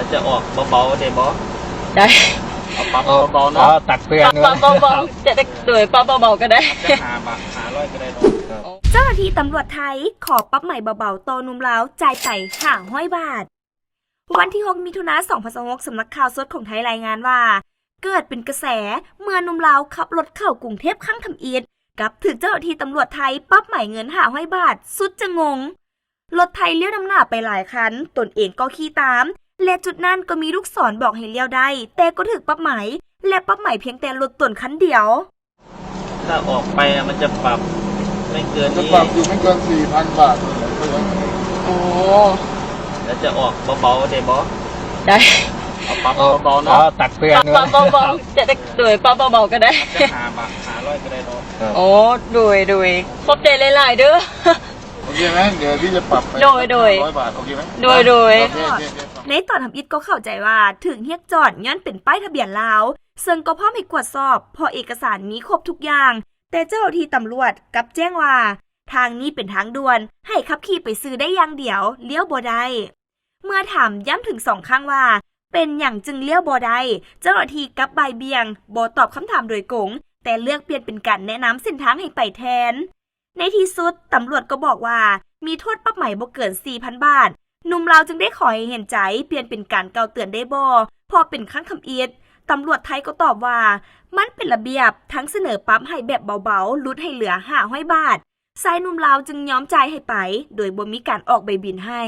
แล้วจะออกเบาๆได้บ่ ได้ เอาปรับเบาๆเนาะ ตักเตือน ปรับเบาๆจะได้โดยปรับเบาๆก็ได้ จะ500ก็ได้เนาะ เจ้าหน้าที่ตำรวจไทยขอปรับใหม่เบาๆต่อหนุ่มลาวจ่ายไป500 บาท วันที่ 6 มิถุนายน 2026 สำนักข่าวสดของไทยรายงานว่า เกิดเป็นกระแสเมื่อหนุ่มลาวขับรถเข้ากรุงเทพข้างทำอิฐกับถึงเจ้าหน้าที่ตำรวจไทยปรับใหม่เงิน500 บาท สุดจะงง รถไทยเลี้ยวนำหน้าไปหลายคันตนเองก็ขี่ตาม และจุดนั้นก็มีลูกศรบอกให้เลี้ยวได้ แต่ก็ถึกปรับใหม่และปรับใหม่เพียงแต่รถตนคันเดียว ถ้าออกไปมันจะปรับไม่เกิน จะ นี้ ปรับอยู่ไม่เกิน 4,000 บาทเลย โอ้ แล้วจะออกเบาๆได้บ่ ได้ เอาปรับเบาๆเนาะ ตักเตือน ปรับเบาๆจะได้โดยปรับเบาๆก็ได้ จะ500ก็ได้เนาะ โอ้โดยขอบใจหลายๆเด้อ โอเคไหมเดี๋ยวพี่จะปรับไป โดย 100 บาทโอเคไหม โดย โอเค ในตอนทำอิฐก็เข้าใจว่าถึงเฮียกจอดย้อนเป็นป้ายทะเบียนลาวซึ่งก็พร้อมให้ตรวจสอบเพอเอกสารมีครบทุกอย่าง แต่เจ้าหน้าที่ตำรวจกลับแจ้งว่า ทางนี้เป็นทางด่วนให้ขับขี่ไปซื้อได้อย่างเดียวเลี้ยวบ่ได้เมื่อถามย้ำถึง2 ครั้งว่า เป็นอย่างจึงเลี้ยวบ่ได้เจ้าหน้าที่กลับบ่ายเบี่ยงบ่ตอบคำถามโดยกงแต่เลือกเปลี่ยนเป็นการแนะนำเส้นทางให้ไปแทน ในที่สุดตำรวจก็บอกว่ามีโทษปรับใหม่บ่เกิน 4,000 บาท หนุ่มลาวจึงได้ขอให้เห็นใจเปลี่ยนเป็นการเกาเตือนได้บ่พอเป็นครั้งทำอิฐตำรวจไทยก็ตอบว่ามันเป็นระเบียบทั้งเสนอปรับให้แบบเบาๆลดให้เหลือ500 บาทชายหนุ่มลาวจึงยอมจ่ายให้ไปโดยบ่มีการออกใบบินให้